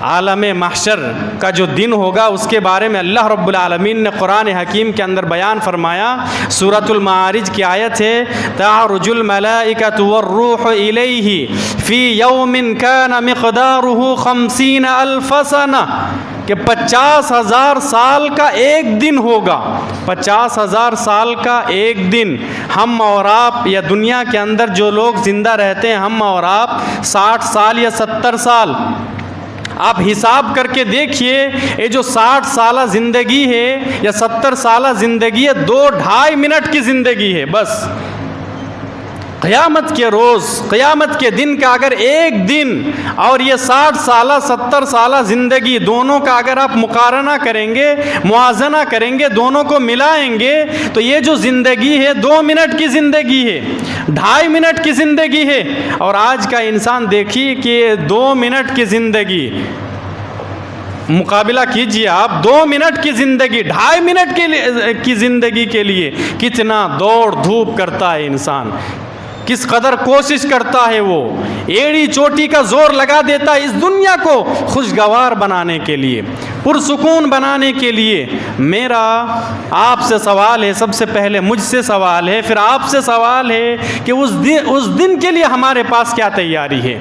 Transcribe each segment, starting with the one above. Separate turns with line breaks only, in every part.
عالم محشر کا جو دن ہوگا اس کے بارے میں اللہ رب العالمین نے قرآن حکیم کے اندر بیان فرمایا. سورۃ المعارج کی آیت ہے تعرج الملائکۃ والروح الیہ فی یوم کان مقدارہ 50,000 سنہ کہ 50,000 سال کا ایک دن ہوگا. 50,000 سال کا ایک دن. ہم اور آپ یا دنیا کے اندر جو لوگ زندہ رہتے ہیں ہم اور آپ 60 سال یا 70 سال. آپ حساب کر کے دیکھیے یہ جو 60 سالہ زندگی ہے یا 70 سالہ زندگی ہے 2-2.5 منٹ کی زندگی ہے بس. قیامت کے روز قیامت کے دن کا اگر ایک دن اور یہ 60 سالہ 70 سالہ زندگی دونوں کا اگر آپ مقارنہ کریں گے موازنہ کریں گے دونوں کو ملائیں گے تو یہ جو زندگی ہے 2 منٹ کی زندگی ہے 2.5 منٹ کی زندگی ہے. اور آج کا انسان دیکھیے کہ 2 منٹ کی زندگی مقابلہ کیجئے آپ 2 منٹ کی زندگی 2.5 منٹ کی زندگی کے لیے کتنا دوڑ دھوپ کرتا ہے انسان, کس قدر کوشش کرتا ہے وہ ایڑی چوٹی کا زور لگا دیتا ہے اس دنیا کو خوشگوار بنانے کے لیے پرسکون بنانے کے لیے. میرا آپ سے سوال ہے, سب سے پہلے مجھ سے سوال ہے پھر آپ سے سوال ہے کہ اس دن کے لیے ہمارے پاس کیا تیاری ہے؟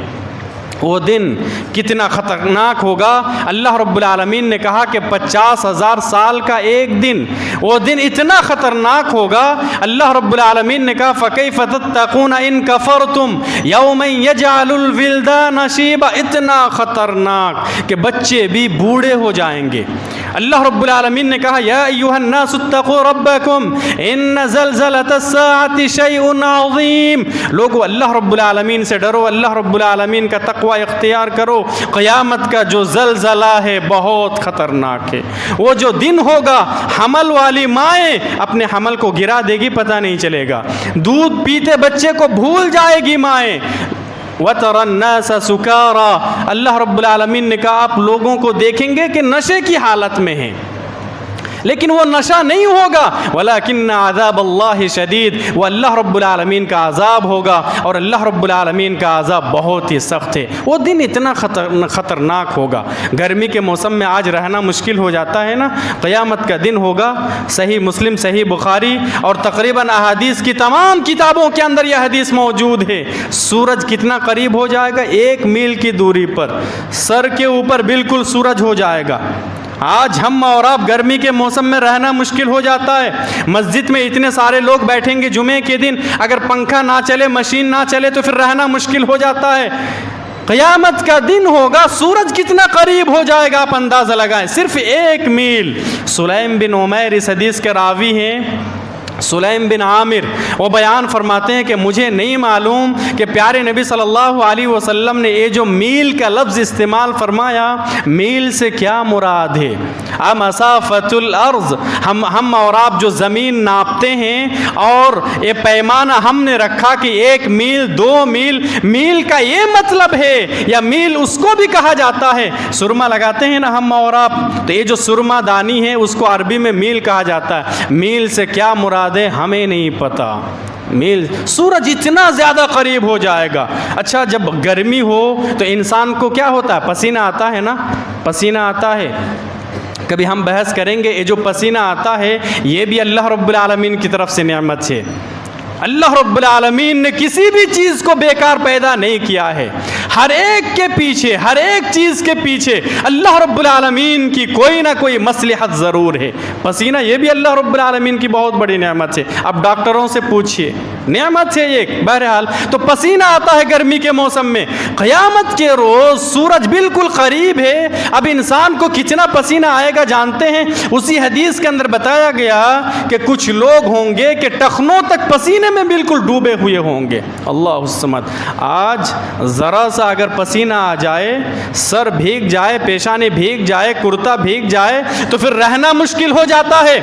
وہ دن کتنا خطرناک ہوگا. اللہ رب العالمین نے کہا کہ 50,000 سال کا ایک دن, وہ دن اتنا خطرناک ہوگا. اللہ رب العالمین نے کہا فَكَيْفَ تَتَّقُونَ إِن كَفَرْتُمْ يَوْمًا يَجْعَلُ الْوِلْدَانَ شِيبًا. اتنا خطرناک کہ بچے بھی بوڑھے ہو جائیں گے. اللہ رب العالمین نے کہا یا ایھا الناس اتقوا ربکم ان زلزلۃ الساعۃ شیء عظیم. لوگو اللہ رب العالمین سے ڈرو, اللہ رب العالمین کا تقوی اختیار کرو. قیامت کا جو زلزلہ ہے بہت خطرناک ہے. وہ جو دن ہوگا حمل والی مائیں اپنے حمل کو گرا دے گی پتہ نہیں چلے گا. دودھ پیتے بچے کو بھول جائے گی مائیں. وَتَرَى النَّاسَ سُكَارَى. اللہ رب العالمین نے کہا آپ لوگوں کو دیکھیں گے کہ نشے کی حالت میں ہیں لیکن وہ نشہ نہیں ہوگا. وَلَكِنَّ عَذَابَ اللَّهِ شَدِيد. وہ اللہ رب العالمین کا عذاب ہوگا اور اللہ رب العالمین کا عذاب بہت ہی سخت ہے. وہ دن اتنا خطرناک ہوگا. گرمی کے موسم میں آج رہنا مشکل ہو جاتا ہے نا. قیامت کا دن ہوگا. صحیح مسلم صحیح بخاری اور تقریباً احادیث کی تمام کتابوں کے اندر یہ حدیث موجود ہے. سورج کتنا قریب ہو جائے گا 1 میل کی دوری پر سر کے اوپر بالکل سورج ہو جائے گا. آج ہم اور آپ گرمی کے موسم میں رہنا مشکل ہو جاتا ہے. مسجد میں اتنے سارے لوگ بیٹھیں گے جمعے کے دن, اگر پنکھا نہ چلے مشین نہ چلے تو پھر رہنا مشکل ہو جاتا ہے. قیامت کا دن ہوگا سورج کتنا قریب ہو جائے گا آپ اندازہ لگائیں, صرف 1 میل. سلیم بن عمیر اس حدیث کے راوی ہیں, سلیم بن عامر. وہ بیان فرماتے ہیں کہ مجھے نہیں معلوم کہ پیارے نبی صلی اللہ علیہ وسلم نے یہ جو میل کا لفظ استعمال فرمایا میل سے کیا مراد ہے. مسافت الارض, ہم اور آپ جو زمین ناپتے ہیں اور یہ پیمانہ ہم نے رکھا کہ 1 میل 2 میل, میل کا یہ مطلب ہے یا میل اس کو بھی کہا جاتا ہے. سرما لگاتے ہیں نا ہم اور آپ, تو یہ جو سرما دانی ہے اس کو عربی میں میل کہا جاتا ہے. میل سے کیا مراد ہے ہمیں نہیں پتا. میل سورج اتنا زیادہ قریب ہو جائے گا. اچھا جب گرمی ہو تو انسان کو کیا ہوتا ہے؟ پسینہ آتا ہے نا, پسینہ آتا ہے. کبھی ہم بحث کریں گے یہ جو پسینہ آتا ہے یہ بھی اللہ رب العالمین کی طرف سے نعمت ہے. اللہ رب العالمین نے کسی بھی چیز کو بیکار پیدا نہیں کیا ہے. ہر ایک کے پیچھے, ہر ایک چیز کے پیچھے اللہ رب العالمین کی کوئی نہ کوئی مصلحت ضرور ہے. پسینہ یہ بھی اللہ رب العالمین کی بہت بڑی نعمت ہے. اب ڈاکٹروں سے پوچھئے, نعمت ہے ایک. بہرحال تو پسینہ آتا ہے گرمی کے موسم میں. قیامت کے روز سورج بالکل قریب ہے. اب انسان کو کتنا پسینہ آئے گا جانتے ہیں؟ اسی حدیث کے اندر بتایا گیا کہ کچھ لوگ ہوں گے کہ ٹخنوں تک پسینے میں بالکل ڈوبے ہوئے ہوں گے. اللہ الصمد. آج ذرا سا اگر پسینہ آ جائے, سر بھیگ جائے, پیشانی بھیگ جائے, کرتا بھیگ جائے تو پھر رہنا مشکل ہو جاتا ہے.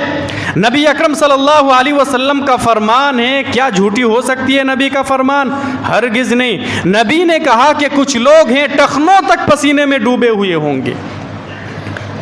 نبی اکرم صلی اللہ علیہ وسلم کا فرمان ہے, کیا جھوٹی ہو سکتی ہے نبی کا فرمان؟ ہرگز نہیں. نبی نے کہا کہ کچھ لوگ ہیں ٹخنوں تک پسینے میں ڈوبے ہوئے ہوں گے.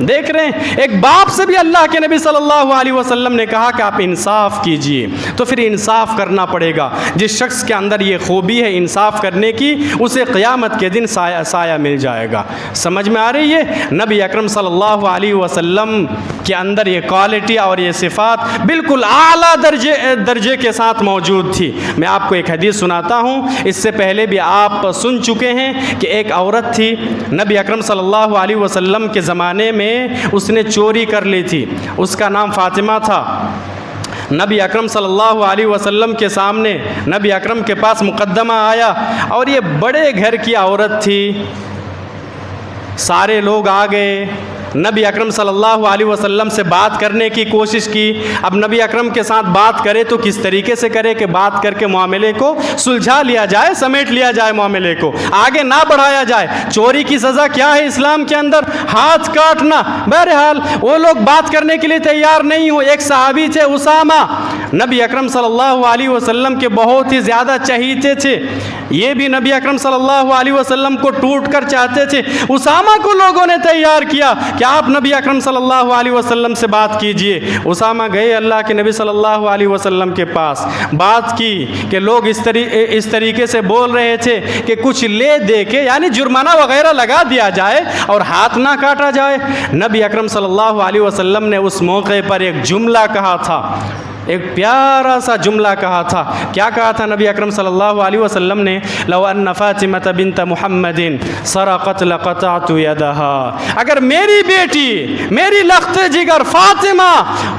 دیکھ رہے ہیں ایک باپ سے بھی اللہ کے نبی صلی اللہ علیہ وسلم نے کہا کہ آپ انصاف کیجئے، تو پھر انصاف کرنا پڑے گا۔ جس شخص کے اندر یہ خوبی ہے انصاف کرنے کی، اسے قیامت کے دن سایہ مل جائے گا۔ سمجھ میں آ رہی ہے؟ نبی اکرم صلی اللہ علیہ وسلم کے اندر یہ کوالٹی اور یہ صفات بالکل اعلیٰ درجے کے ساتھ موجود تھی۔ میں آپ کو ایک حدیث سناتا ہوں، اس سے پہلے بھی آپ سن چکے ہیں کہ ایک عورت تھی نبی اکرم صلی اللہ علیہ وسلم کے زمانے میں، اس نے چوری کر لی تھی، اس کا نام فاطمہ تھا۔ نبی اکرم صلی اللہ علیہ وسلم کے سامنے نبی اکرم کے پاس مقدمہ آیا، اور یہ بڑے گھر کی عورت تھی، سارے لوگ آ گئے، نبی اکرم صلی اللہ علیہ وسلم سے بات کرنے کی کوشش کی۔ اب نبی اکرم کے ساتھ بات کرے تو کس طریقے سے کرے کہ بات کر کے معاملے کو سلجھا لیا جائے، سمیٹ لیا جائے، معاملے کو آگے نہ بڑھایا جائے۔ چوری کی سزا کیا ہے اسلام کے اندر؟ ہاتھ کاٹنا۔ بہرحال وہ لوگ بات کرنے کے لیے تیار نہیں ہو۔ ایک صحابی تھے اسامہ، نبی اکرم صلی اللہ علیہ وسلم کے بہت ہی زیادہ چہیتے تھے، یہ بھی نبی اکرم صلی اللہ علیہ وسلم کو ٹوٹ کر چاہتے تھے۔ اسامہ کو لوگوں نے تیار کیا کہ آپ نبی اکرم صلی اللہ علیہ وسلم سے بات کیجئے۔ اسامہ گئے اللہ کے نبی صلی اللہ علیہ وسلم کے پاس، بات کی کہ لوگ اس طریقے سے بول رہے تھے کہ کچھ لے دے کے، یعنی جرمانہ وغیرہ لگا دیا جائے اور ہاتھ نہ کاٹا جائے۔ نبی اکرم صلی اللہ علیہ وسلم نے اس موقع پر ایک جملہ کہا تھا، ایک پیارا سا جملہ کہا تھا۔ کیا کہا تھا نبی اکرم صلی اللہ علیہ وسلم نے؟ لو ان فاطمہ بنت محمد سرقت لقطعت یدہا، اگر میری بیٹی، میری لخت جگر فاطمہ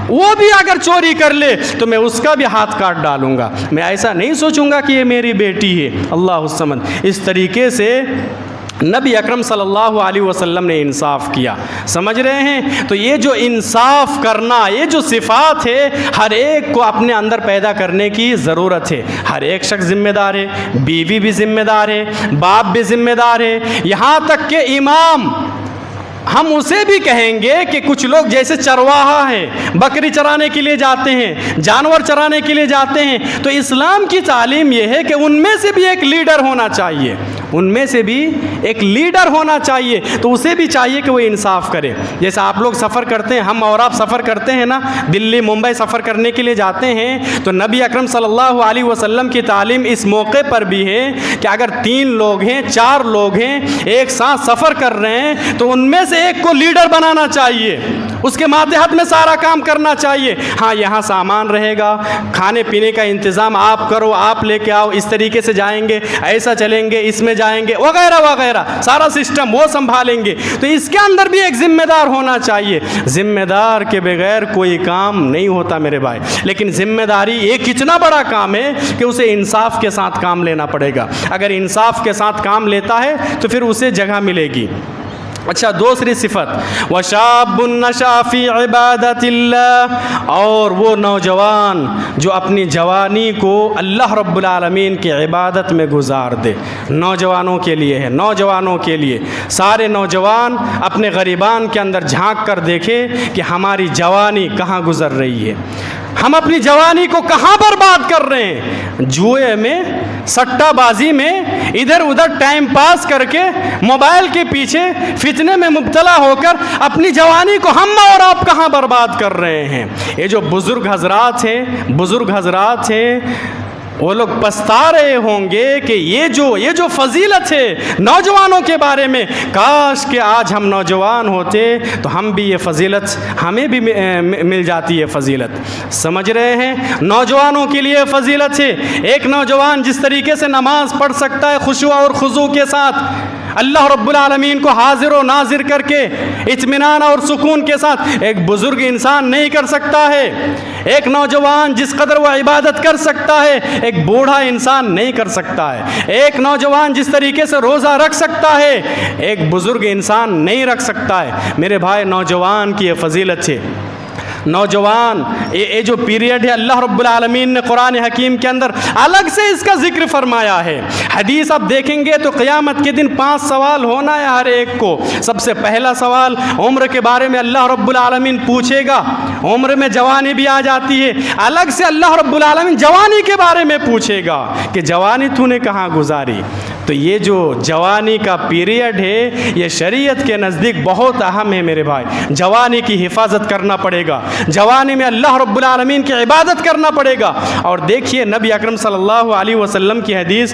وہ بھی اگر چوری کر لے تو میں اس کا بھی ہاتھ کاٹ ڈالوں گا، میں ایسا نہیں سوچوں گا کہ یہ میری بیٹی ہے۔ اللہ الصمد۔ اس طریقے سے نبی اکرم صلی اللہ علیہ وسلم نے انصاف کیا۔ سمجھ رہے ہیں؟ تو یہ جو انصاف کرنا، یہ جو صفات ہے، ہر ایک کو اپنے اندر پیدا کرنے کی ضرورت ہے۔ ہر ایک شخص ذمہ دار ہے، بیوی بھی ذمہ دار ہے، باپ بھی ذمہ دار ہے، یہاں تک کہ امام، ہم اسے بھی کہیں گے کہ کچھ لوگ جیسے چرواہا ہیں، بکری چرانے کے لیے جاتے ہیں، جانور چرانے کے لیے جاتے ہیں، تو اسلام کی تعلیم یہ ہے کہ ان میں سے بھی ایک لیڈر ہونا چاہیے، ان میں سے بھی ایک لیڈر ہونا چاہیے، تو اسے بھی چاہیے کہ وہ انصاف کرے۔ جیسے آپ لوگ سفر کرتے ہیں، ہم اور آپ سفر کرتے ہیں نا، دلی ممبئی سفر کرنے کے لیے جاتے ہیں، تو نبی اکرم صلی اللہ علیہ وسلم کی تعلیم اس موقع پر بھی ہے کہ اگر 3 لوگ ہیں، 4 لوگ ہیں، ایک ساتھ سفر کر رہے ہیں، تو ان میں سے ایک کو لیڈر بنانا چاہیے، اس کے ماتحت میں سارا کام کرنا چاہیے۔ ہاں یہاں سامان رہے گا، کھانے پینے کا انتظام آپ کرو، آپ لے کے آؤ، اس طریقے سے جائیں گے، ایسا چلیں گے، اس میں جائیں گے، وغیرہ وغیرہ، سارا سسٹم وہ سنبھالیں گے۔ تو اس کے اندر بھی ایک ذمہ دار ہونا چاہیے۔ ذمہ دار کے بغیر کوئی کام نہیں ہوتا میرے بھائی، لیکن ذمہ داری ایک اتنا بڑا کام ہے کہ اسے انصاف کے ساتھ کام لینا پڑے گا۔ اگر انصاف کے ساتھ کام لیتا ہے تو پھر اسے جگہ ملے گی۔ اچھا، دوسری صفت وَشَابٌ نَشَأَ فِي عِبَادَةِ اللَّهِ، اور وہ نوجوان جو اپنی جوانی کو اللہ رب العالمین کی عبادت میں گزار دے۔ نوجوانوں کے لیے ہے، نوجوانوں کے لیے۔ سارے نوجوان اپنے غریبان کے اندر جھانک کر دیکھے کہ ہماری جوانی کہاں گزر رہی ہے، ہم اپنی جوانی کو کہاں برباد کر رہے ہیں۔ جوئے میں، سٹہ بازی میں، ادھر ادھر ٹائم پاس کر کے، موبائل کے پیچھے فتنے میں مبتلا ہو کر اپنی جوانی کو ہم اور آپ کہاں برباد کر رہے ہیں۔ یہ جو بزرگ حضرات ہیں وہ لوگ پچھتا رہے ہوں گے کہ یہ جو فضیلت ہے نوجوانوں کے بارے میں، کاش کہ آج ہم نوجوان ہوتے تو ہم بھی یہ فضیلت، ہمیں بھی مل جاتی ہے فضیلت۔ سمجھ رہے ہیں؟ نوجوانوں کے لیے فضیلت ہے۔ ایک نوجوان جس طریقے سے نماز پڑھ سکتا ہے خشوع اور خضوع کے ساتھ، اللہ رب العالمین کو حاضر و ناظر کر کے اطمینان اور سکون کے ساتھ، ایک بزرگ انسان نہیں کر سکتا ہے۔ ایک نوجوان جس قدر وہ عبادت کر سکتا ہے، ایک بوڑھا انسان نہیں کر سکتا ہے۔ ایک نوجوان جس طریقے سے روزہ رکھ سکتا ہے، ایک بزرگ انسان نہیں رکھ سکتا ہے۔ میرے بھائی، نوجوان کی یہ فضیلت ہے۔ نوجوان یہ جو پیریڈ ہے، اللہ رب العالمین نے قرآن حکیم کے اندر الگ سے اس کا ذکر فرمایا ہے۔ حدیث آپ دیکھیں گے تو قیامت کے دن 5 سوال ہونا ہے ہر ایک کو۔ سب سے پہلا سوال عمر کے بارے میں اللہ رب العالمین پوچھے گا۔ عمر میں جوانی بھی آ جاتی ہے، الگ سے اللہ رب العالمین جوانی کے بارے میں پوچھے گا کہ جوانی تو نے کہاں گزاری۔ تو یہ جو جوانی کا پیریڈ ہے یہ شریعت کے نزدیک بہت اہم ہے میرے بھائی. جوانی کی حفاظت کرنا پڑے گا, جوانی میں اللہ رب العالمین کی عبادت کرنا پڑے گا. اور دیکھیے نبی اکرم صلی اللہ علیہ وسلم کی حدیث,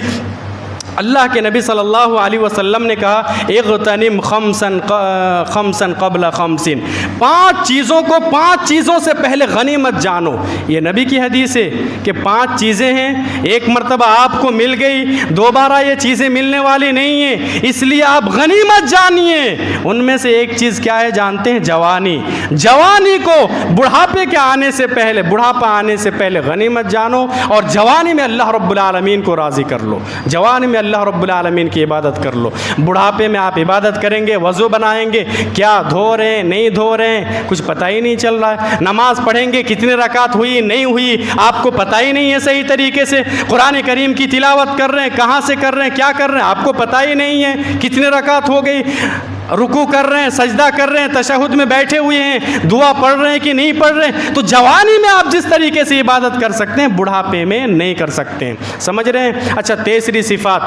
اللہ کے نبی صلی اللہ علیہ وسلم نے کہا اغتنم خمسن قبل خمسن, 5 چیزوں کو 5 چیزوں سے پہلے غنیمت جانو. یہ نبی کی حدیث ہے کہ 5 چیزیں ہیں, ایک مرتبہ آپ کو مل گئی, دوبارہ یہ چیزیں ملنے والی نہیں ہیں, اس لیے آپ غنیمت جانیے. ان میں سے ایک چیز کیا ہے جانتے ہیں؟ جوانی. جوانی کو بڑھاپے کے آنے سے پہلے, بڑھاپا آنے سے پہلے غنیمت جانو, اور جوانی میں اللہ رب العالمین کو راضی کر لو, جوانی میں اللہ رب العالمین کی عبادت کر لو. بڑھاپے میں آپ عبادت کریں گے, وضو بنائیں گے, کیا دھو رہے ہیں نہیں دھو رہے ہیں کچھ پتہ ہی نہیں چل رہا ہے. نماز پڑھیں گے, کتنی رکعت ہوئی نہیں ہوئی آپ کو پتہ ہی نہیں ہے صحیح طریقے سے. قرآن کریم کی تلاوت کر رہے ہیں, کہاں سے کر رہے ہیں, کیا کر رہے ہیں, آپ کو پتہ ہی نہیں ہے کتنی رکعت ہو گئی. رکوع کر رہے ہیں, سجدہ کر رہے ہیں, تشہد میں بیٹھے ہوئے ہیں, دعا پڑھ رہے ہیں کہ نہیں پڑھ رہے ہیں. تو جوانی میں آپ جس طریقے سے عبادت کر سکتے ہیں بڑھاپے میں نہیں کر سکتے ہیں. سمجھ رہے ہیں؟ اچھا, تیسری صفات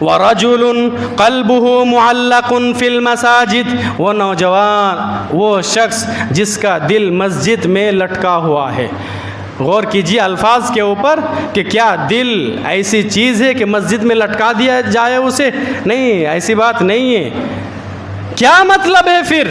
وَرَجُلٌ قَلْبُهُ مُعَلَّقٌ فِي الْمَسَاجِدِ, وہ نوجوان, وہ شخص جس کا دل مسجد میں لٹکا ہوا ہے. غور کیجیے الفاظ کے اوپر کہ کیا دل ایسی چیز ہے کہ مسجد میں لٹکا دیا جائے اسے؟ نہیں, ایسی بات نہیں ہے. کیا مطلب ہے پھر؟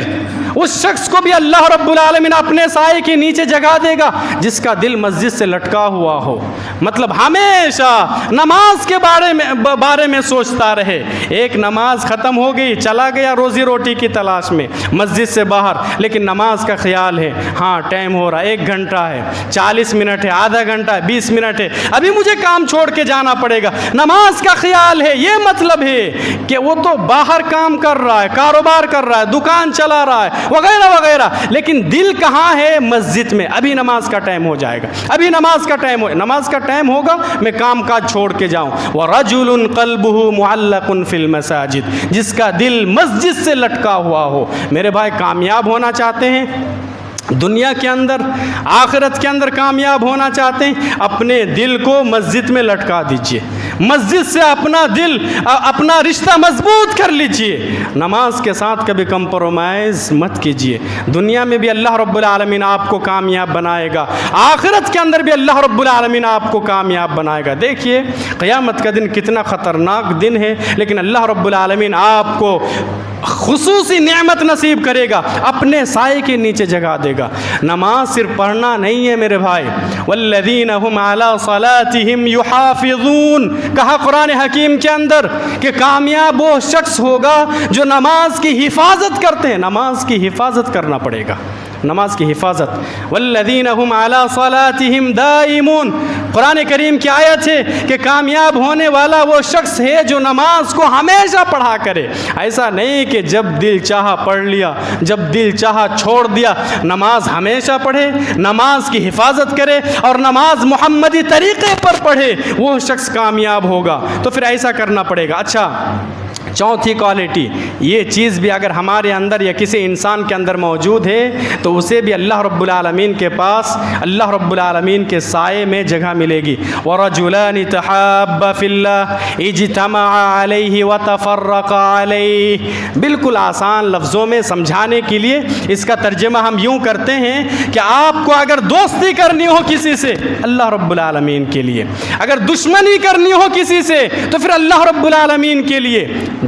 اس شخص کو بھی اللہ رب العالمین اپنے سائے کے نیچے جگہ دے گا جس کا دل مسجد سے لٹکا ہوا ہو. مطلب ہمیشہ نماز کے بارے میں سوچتا رہے. ایک نماز ختم ہو گئی, چلا گیا روزی روٹی کی تلاش میں مسجد سے باہر, لیکن نماز کا خیال ہے, ہاں ٹائم ہو رہا ہے, 1 گھنٹہ ہے, 40 منٹ ہے, آدھا گھنٹہ ہے, 20 منٹ ہے, ابھی مجھے کام چھوڑ کے جانا پڑے گا. نماز کا خیال ہے. یہ مطلب ہے کہ وہ تو باہر کام کر رہا ہے, کاروبار کر رہا ہے, دکان چلا رہا ہے وغیرہ وغیرہ, لیکن دل کہاں ہے؟ مسجد میں. ابھی نماز کا ٹائم ہو جائے گا, ابھی نماز کا ٹائم ہوگا, میں کام کاج چھوڑ کے جاؤں. وَرَجُلٌ قَلْبُهُ مُعَلَّقٌ فِي الْمَسَاجِدِ, جس کا دل مسجد سے لٹکا ہوا ہو. میرے بھائی, کامیاب ہونا چاہتے ہیں دنیا کے اندر, آخرت کے اندر کامیاب ہونا چاہتے ہیں, اپنے دل کو مسجد میں لٹکا دیجئے, مسجد سے اپنا دل, اپنا رشتہ مضبوط کر لیجئے. نماز کے ساتھ کبھی کمپرومائز مت کیجئے. دنیا میں بھی اللہ رب العالمین آپ کو کامیاب بنائے گا, آخرت کے اندر بھی اللہ رب العالمین آپ کو کامیاب بنائے گا. دیکھیے قیامت کا دن کتنا خطرناک دن ہے, لیکن اللہ رب العالمین آپ کو خصوصی نعمت نصیب کرے گا, اپنے سائے کے نیچے جگہ دے گا. نماز صرف پڑھنا نہیں ہے میرے بھائی. والذین هم علی صلاتهم یحافظون, کہا قرآن حکیم کے اندر کہ کامیاب وہ شخص ہوگا جو نماز کی حفاظت کرتے ہیں. نماز کی حفاظت کرنا پڑے گا, نماز کی حفاظت. والذین هم علی صلاتهم دائمون, قرآن کریم کی آیت ہے کہ کامیاب ہونے والا وہ شخص ہے جو نماز کو ہمیشہ پڑھا کرے. ایسا نہیں کہ جب دل چاہا پڑھ لیا, جب دل چاہا چھوڑ دیا. نماز ہمیشہ پڑھے, نماز کی حفاظت کرے, اور نماز محمدی طریقے پر پڑھے, وہ شخص کامیاب ہوگا. تو پھر ایسا کرنا پڑے گا. اچھا, چوتھی کوالٹی, یہ چیز بھی اگر ہمارے اندر یا کسی انسان کے اندر موجود ہے تو اسے بھی اللہ رب العالمین کے پاس, اللہ رب العالمین کے سائے میں جگہ ملے گی. وَرَجُلَانِ تَحَابَّ فِي اللَّهِ اجْتَمَعَ عَلَيْهِ وَتَفَرَّقَ عَلَيْهِ. بالکل آسان لفظوں میں سمجھانے کے لیے اس کا ترجمہ ہم یوں کرتے ہیں کہ آپ کو اگر دوستی کرنی ہو کسی سے, اللہ رب العالمین کے لیے, اگر دشمنی کرنی ہو کسی سے تو پھر اللہ رب العالمین کے لیے,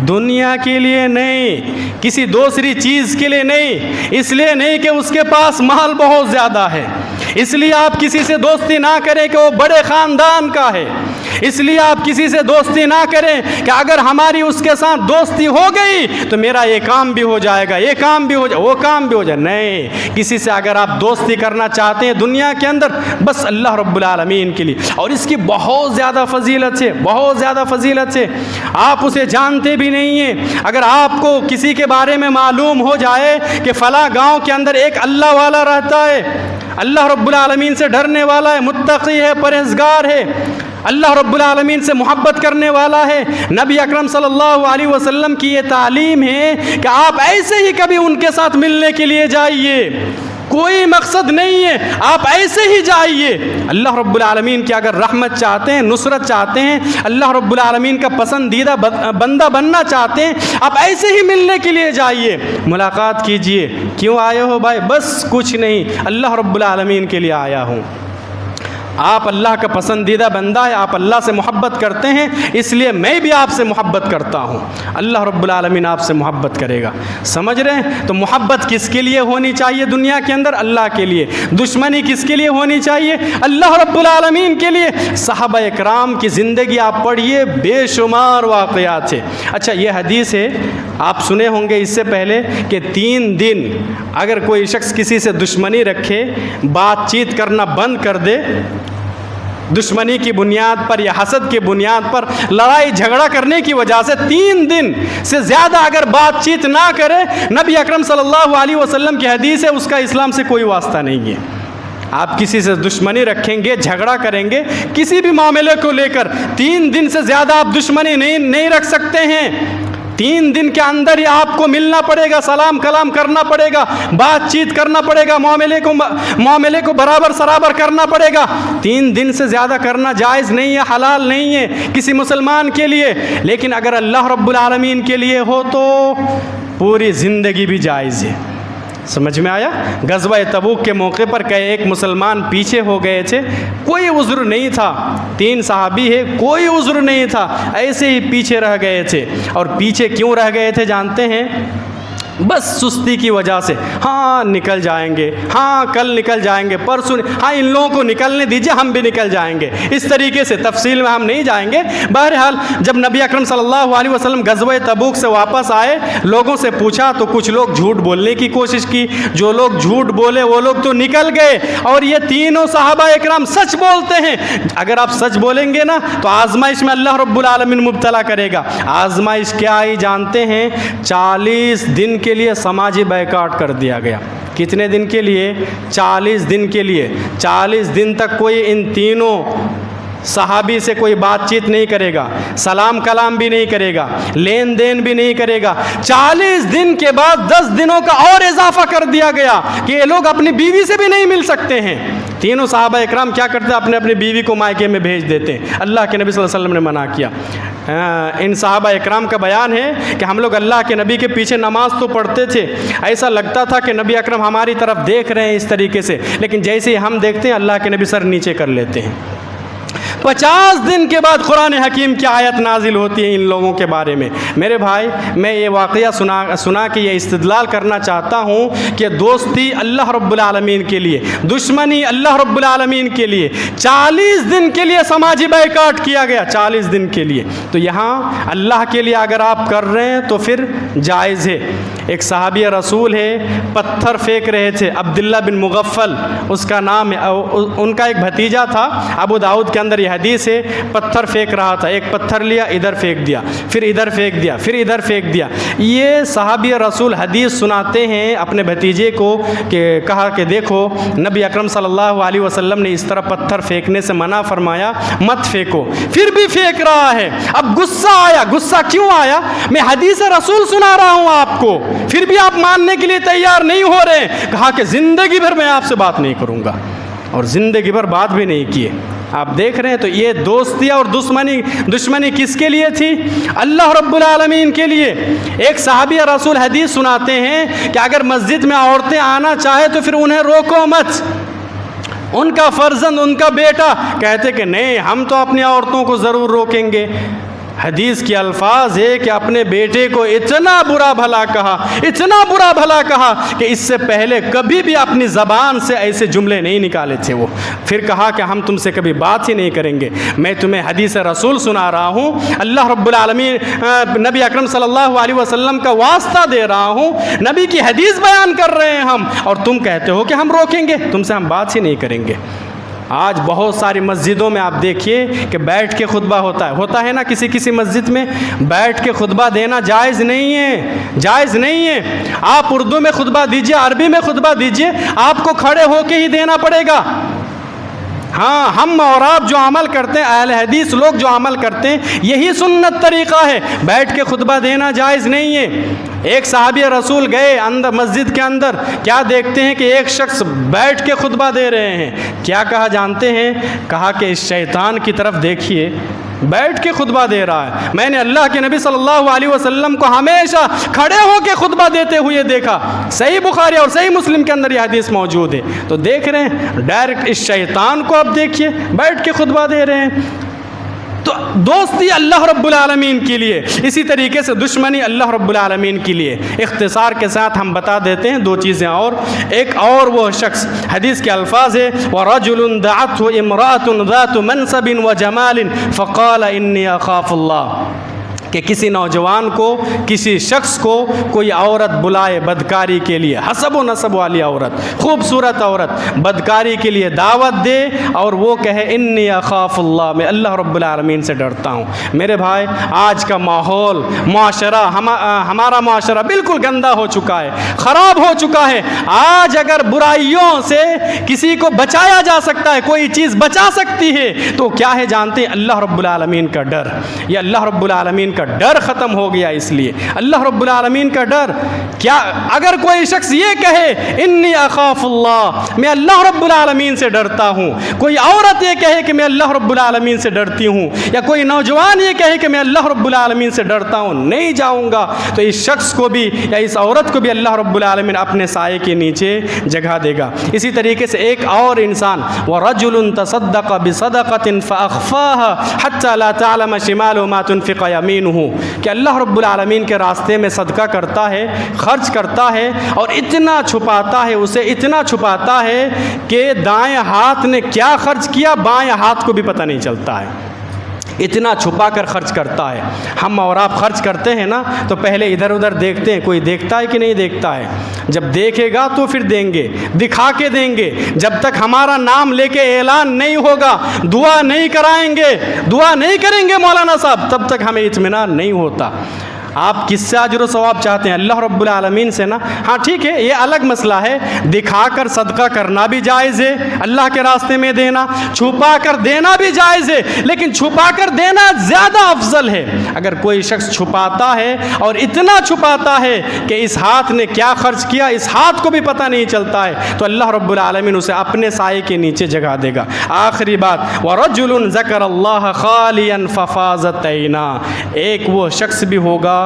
دنیا کے لیے نہیں, کسی دوسری چیز کے لیے نہیں. اس لیے نہیں کہ اس کے پاس مال بہت زیادہ ہے, اس لیے آپ کسی سے دوستی نہ کریں کہ وہ بڑے خاندان کا ہے, اس لیے آپ کسی سے دوستی نہ کریں کہ اگر ہماری اس کے ساتھ دوستی ہو گئی تو میرا یہ کام بھی ہو جائے گا, یہ کام بھی ہو جائے, وہ کام بھی ہو جائے. نہیں, کسی سے اگر آپ دوستی کرنا چاہتے ہیں دنیا کے اندر, بس اللہ رب العالمین کے لیے. اور اس کی بہت زیادہ فضیلت ہے, بہت زیادہ فضیلت ہے, آپ اسے جانتے بھی نہیں ہیں. اگر آپ کو کسی کے بارے میں معلوم ہو جائے کہ فلاں گاؤں کے اندر ایک اللہ والا رہتا ہے, اللہ رب العالمین سے ڈرنے والا ہے, متقی ہے, پرہیزگار ہے, اللہ رب العالمین سے محبت کرنے والا ہے, نبی اکرم صلی اللہ علیہ وسلم کی یہ تعلیم ہے کہ آپ ایسے ہی کبھی ان کے ساتھ ملنے کے لیے جائیے, کوئی مقصد نہیں ہے، آپ ایسے ہی جائیے۔ اللہ رب العالمین کی اگر رحمت چاہتے ہیں، نصرت چاہتے ہیں، اللہ رب العالمین کا پسندیدہ بندہ بننا چاہتے ہیں، آپ ایسے ہی ملنے کے لیے جائیے، ملاقات کیجئے۔ کیوں آئے ہو بھائی؟ بس کچھ نہیں، اللہ رب العالمین کے لیے آیا ہوں۔ آپ اللہ کا پسندیدہ بندہ ہے، آپ اللہ سے محبت کرتے ہیں، اس لیے میں بھی آپ سے محبت کرتا ہوں۔ اللہ رب العالمین آپ سے محبت کرے گا، سمجھ رہے ہیں؟ تو محبت کس کے لیے ہونی چاہیے دنیا کے اندر؟ اللہ کے لیے۔ دشمنی کس کے لیے ہونی چاہیے؟ اللہ رب العالمین کے لیے۔ صحابہ اکرام کی زندگی آپ پڑھیے، بے شمار واقعات ہیں۔ اچھا، یہ حدیث ہے، آپ سنے ہوں گے اس سے پہلے کہ 3 دن اگر کوئی شخص کسی سے دشمنی رکھے، بات چیت کرنا بند کر دے، دشمنی کی بنیاد پر یا حسد کی بنیاد پر لڑائی جھگڑا کرنے کی وجہ سے 3 دن سے زیادہ اگر بات چیت نہ کرے، نبی اکرم صلی اللہ علیہ وسلم کی حدیث ہے، اس کا اسلام سے کوئی واسطہ نہیں ہے۔ آپ کسی سے دشمنی رکھیں گے، جھگڑا کریں گے کسی بھی معاملے کو لے کر، 3 دن سے زیادہ آپ دشمنی نہیں رکھ سکتے ہیں۔ 3 دن کے اندر ہی آپ کو ملنا پڑے گا، سلام کلام کرنا پڑے گا، بات چیت کرنا پڑے گا، معاملے کو برابر سرابر کرنا پڑے گا۔ 3 دن سے زیادہ کرنا جائز نہیں ہے، حلال نہیں ہے کسی مسلمان کے لیے، لیکن اگر اللہ رب العالمین کے لیے ہو تو پوری زندگی بھی جائز ہے۔ سمجھ میں آیا؟ غزوہ تبوک کے موقع پر ایک مسلمان پیچھے ہو گئے تھے، کوئی عذر نہیں تھا، 3 صحابی ہے، کوئی عذر نہیں تھا، ایسے ہی پیچھے رہ گئے تھے۔ اور پیچھے کیوں رہ گئے تھے جانتے ہیں؟ بس سستی کی وجہ سے، ہاں نکل جائیں گے، ہاں کل نکل جائیں گے، پرسوں، ہاں ان لوگوں کو نکلنے دیجئے ہم بھی نکل جائیں گے، اس طریقے سے تفصیل میں ہم نہیں جائیں گے۔ بہرحال جب نبی اکرم صلی اللہ علیہ وسلم غزوہ تبوک سے واپس آئے، لوگوں سے پوچھا تو کچھ لوگ جھوٹ بولنے کی کوشش کی، جو لوگ جھوٹ بولے وہ لوگ تو نکل گئے، اور یہ تینوں صحابہ اکرام سچ بولتے ہیں۔ اگر آپ سچ بولیں گے نا تو آزمائش میں اللہ رب العالمین مبتلا کرے گا۔ آزمائش کیا آئی جانتے ہیں؟ 40 دن کے لیے سماجی بائیکاٹ کر دیا گیا۔ کتنے دن کے لیے؟ 40 دن کے لیے۔ 40 دن تک کوئی ان تینوں صحابی سے کوئی بات چیت نہیں کرے گا، سلام کلام بھی نہیں کرے گا، لین دین بھی نہیں کرے گا۔ 40 دن کے بعد 10 دنوں کا اور اضافہ کر دیا گیا کہ یہ لوگ اپنی بیوی سے بھی نہیں مل سکتے ہیں۔ تینوں صحابہ اکرام کیا کرتے؟ اپنی بیوی کو مائکے میں بھیج دیتے ہیں۔ اللہ کے نبی صلی اللہ علیہ وسلم نے منع کیا۔ ان صحابہ اکرام کا بیان ہے کہ ہم لوگ اللہ کے نبی کے پیچھے نماز تو پڑھتے تھے، ایسا لگتا تھا کہ نبی اکرم ہماری طرف دیکھ رہے ہیں اس طریقے سے، لیکن جیسے ہی ہم دیکھتے ہیں اللہ کے نبی سر نیچے کر لیتے ہیں۔ 50 دن کے بعد قرآن حکیم کی آیت نازل ہوتی ہے ان لوگوں کے بارے میں۔ میرے بھائی، میں یہ واقعہ سنا کے یہ استدلال کرنا چاہتا ہوں کہ دوستی اللہ رب العالمین کے لیے، دشمنی اللہ رب العالمین کے لیے۔ 40 دن کے لیے سماجی بائیکاٹ کیا گیا، 40 دن کے لیے۔ تو یہاں اللہ کے لیے اگر آپ کر رہے ہیں تو پھر جائز ہے۔ ایک صحابی رسول ہے، پتھر پھینک رہے تھے، عبداللہ بن مغفل اس کا نام ہے، ان کا ایک بھتیجا تھا، ابو داؤد کے اندر یہ حدیث ہے، پتھر پھینک رہا تھا، ایک پتھر لیا ادھر پھینک دیا، پھر ادھر پھینک دیا، پھر ادھر پھینک دیا۔ یہ صحابی رسول حدیث سناتے ہیں اپنے بھتیجے کو کہ کہا کہ دیکھو نبی اکرم صلی اللہ علیہ وسلم نے اس طرح پتھر پھینکنے سے منع فرمایا، مت پھینکو، پھر بھی پھینک رہا ہے۔ اب غصہ آیا، غصہ کیوں آیا؟ میں حدیث رسول سنا رہا ہوں آپ کو، پھر بھی آپ ماننے کے لیے تیار نہیں ہو رہے۔ کہا کہ زندگی بھر میں آپ سے بات نہیں کروں گا، اور زندگی بھر بات بھی نہیں کیے۔ آپ دیکھ رہے ہیں تو یہ دوستی اور دشمنی کس کے لیے تھی؟ اللہ رب العالمین کے لیے۔ ایک صحابی رسول حدیث سناتے ہیں کہ اگر مسجد میں عورتیں آنا چاہے تو پھر انہیں روکو مت۔ ان کا فرزند، ان کا بیٹا کہتے کہ نہیں، ہم تو اپنی عورتوں کو ضرور روکیں گے۔ حدیث کے الفاظ ہے کہ اپنے بیٹے کو اتنا برا بھلا کہا، اتنا برا بھلا کہا کہ اس سے پہلے کبھی بھی اپنی زبان سے ایسے جملے نہیں نکالے تھے وہ۔ پھر کہا کہ ہم تم سے کبھی بات ہی نہیں کریں گے۔ میں تمہیں حدیث رسول سنا رہا ہوں، اللہ رب العالمین نبی اکرم صلی اللہ علیہ وسلم کا واسطہ دے رہا ہوں، نبی کی حدیث بیان کر رہے ہیں ہم، اور تم کہتے ہو کہ ہم روکیں گے، تم سے ہم بات ہی نہیں کریں گے۔ آج بہت ساری مسجدوں میں آپ دیکھیے کہ بیٹھ کے خطبہ ہوتا ہے نا، کسی مسجد میں بیٹھ کے خطبہ دینا جائز نہیں ہے، جائز نہیں ہے۔ آپ اردو میں خطبہ دیجئے، عربی میں خطبہ دیجئے، آپ کو کھڑے ہو کے ہی دینا پڑے گا۔ ہاں ہم اور آپ جو عمل کرتے ہیں، اہل حدیث لوگ جو عمل کرتے ہیں، یہی سنت طریقہ ہے۔ بیٹھ کے خطبہ دینا جائز نہیں ہے۔ ایک صحابی رسول گئے اندر مسجد کے اندر، کیا دیکھتے ہیں کہ ایک شخص بیٹھ کے خطبہ دے رہے ہیں۔ کیا کہا جانتے ہیں؟ کہا کہ اس شیطان کی طرف دیکھیے، بیٹھ کے خطبہ دے رہا ہے۔ میں نے اللہ کے نبی صلی اللہ علیہ وسلم کو ہمیشہ کھڑے ہو کے خطبہ دیتے ہوئے دیکھا۔ صحیح بخاری اور صحیح مسلم کے اندر یہ حدیث موجود ہے۔ تو دیکھ رہے ہیں ڈائریکٹ اس شیطان کو، اب دیکھیے بیٹھ کے خطبہ دے رہے ہیں۔ تو دوستی اللہ رب العالمین کے لیے، اسی طریقے سے دشمنی اللہ رب العالمین کے لیے۔ اختصار کے ساتھ ہم بتا دیتے ہیں دو چیزیں اور۔ ایک اور وہ شخص، حدیث کے الفاظ ہے وَرَجُلٌ دَعَتْهُ امْرَأَةٌ ذَاتُ مَنْصَبٍ وَجَمَالٍ فَقَالَ إِنِّي أَخَافُ اللَّهَ، کہ کسی نوجوان کو، کسی شخص کو کوئی عورت بلائے بدکاری کے لیے، حسب و نسب والی عورت، خوبصورت عورت، بدکاری کے لیے دعوت دے اور وہ کہے انی اخاف اللہ، میں اللہ رب العالمین سے ڈرتا ہوں۔ میرے بھائی، آج کا ماحول، معاشرہ، ہمارا معاشرہ بالکل گندا ہو چکا ہے، خراب ہو چکا ہے۔ آج اگر برائیوں سے کسی کو بچایا جا سکتا ہے، کوئی چیز بچا سکتی ہے، تو کیا ہے جانتے ہیں؟ اللہ رب العالمین کا ڈر۔ یہ اللہ رب العالمین کا ڈر ختم ہو گیا، اس لیے اللہ رب العالمین کا ڈر کیا؟ اگر کوئی شخص یہ کہے انی اخاف اللہ، میں اللہ رب العالمین سے ڈرتا ہوں، کوئی عورت یہ کہے کہ میں اللہ رب العالمین سے ڈرتی ہوں، یا کوئی نوجوان یہ کہے کہ میں اللہ رب العالمین سے ڈرتا ہوں، نہیں جاؤں گا، تو اس شخص کو بھی یا اس عورت کو بھی اللہ رب العالمین اپنے سائے کے نیچے جگہ دے گا۔ اسی طریقے سے ایک اور انسان، وَرَجُلٌ تَصَدَّقَ بِصَدَقَةٍ فَأَخْفَاهَا حَتَّى لَا تَعْلَمَ شِمَالُهُ مَا تُنْفِقُ يَمِينُهُ، کہ اللہ رب العالمین کے راستے میں صدقہ کرتا ہے، خرچ کرتا ہے، اور اتنا چھپاتا ہے، اسے اتنا چھپاتا ہے کہ دائیں ہاتھ نے کیا خرچ کیا بائیں ہاتھ کو بھی پتہ نہیں چلتا ہے، اتنا چھپا کر خرچ کرتا ہے۔ ہم اور آپ خرچ کرتے ہیں نا، تو پہلے ادھر ادھر دیکھتے ہیں کوئی دیکھتا ہے کہ نہیں دیکھتا ہے، جب دیکھے گا تو پھر دیں گے، دکھا کے دیں گے۔ جب تک ہمارا نام لے کے اعلان نہیں ہوگا، دعا نہیں کرائیں گے، دعا نہیں کریں گے مولانا صاحب، تب تک ہمیں اطمینان نہیں ہوتا۔ آپ کس سے اجر و ثواب چاہتے ہیں؟ اللہ رب العالمین سے نا۔ ہاں ٹھیک ہے، یہ الگ مسئلہ ہے، دکھا کر صدقہ کرنا بھی جائز ہے، اللہ کے راستے میں دینا، چھپا کر دینا بھی جائز ہے، لیکن چھپا کر دینا زیادہ افضل ہے۔ اگر کوئی شخص چھپاتا ہے اور اتنا چھپاتا ہے کہ اس ہاتھ نے کیا خرچ کیا اس ہاتھ کو بھی پتہ نہیں چلتا ہے، تو اللہ رب العالمین اسے اپنے سائے کے نیچے جگہ دے گا۔ آخری بات، وَرَجُلٌ ذَكَرَ اللَّهَ خَالِيًا فَفَاضَتْ عَيْنَاهُ، ایک وہ شخص بھی ہوگا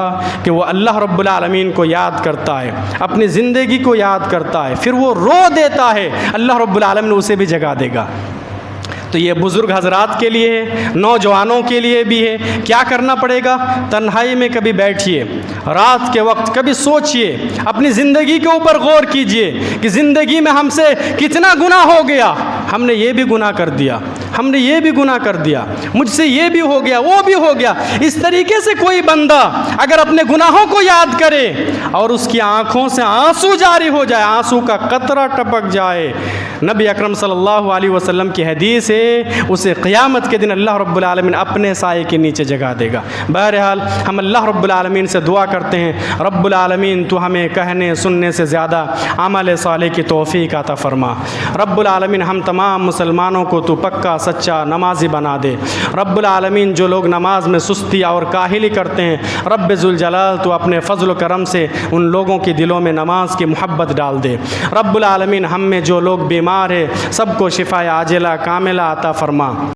کہ وہ اللہ رب العالمین کو یاد کرتا ہے، اپنی زندگی کو یاد کرتا ہے، پھر وہ رو دیتا ہے، اللہ رب العالمین اسے بھی جگہ دے گا۔ تو یہ بزرگ حضرات کے لیے ہے، نوجوانوں کے لیے بھی ہے۔ کیا کرنا پڑے گا؟ تنہائی میں کبھی بیٹھیے، رات کے وقت کبھی سوچئے، اپنی زندگی کے اوپر غور کیجئے کہ زندگی میں ہم سے کتنا گناہ ہو گیا، ہم نے یہ بھی گناہ کر دیا، ہم نے یہ بھی گناہ کر دیا، مجھ سے یہ بھی ہو گیا، وہ بھی ہو گیا۔ اس طریقے سے کوئی بندہ اگر اپنے گناہوں کو یاد کرے اور اس کی آنکھوں سے آنسو جاری ہو جائے، آنسو کا قطرہ ٹپک جائے، نبی اکرم صلی اللہ علیہ وسلم کی حدیث ہے، اسے قیامت کے دن اللہ رب العالمین اپنے سائے کے نیچے جگہ دے گا۔ بہرحال ہم اللہ رب العالمین سے دعا کرتے ہیں، رب العالمین تو ہمیں کہنے سننے سے زیادہ عمل صالح کی توفیق عطا فرما۔ رب العالمین ہم تمام مسلمانوں کو تو پکا سچا نمازی بنا دے۔ رب العالمین جو لوگ نماز میں سستی اور کاہلی کرتے ہیں، رب ذوالجلال تو اپنے فضل و کرم سے ان لوگوں کے دلوں میں نماز کی محبت ڈال دے۔ رب العالمین ہم میں جو لوگ بیمار ہیں سب کو شفا عاجلہ کاملہ عطا فرما۔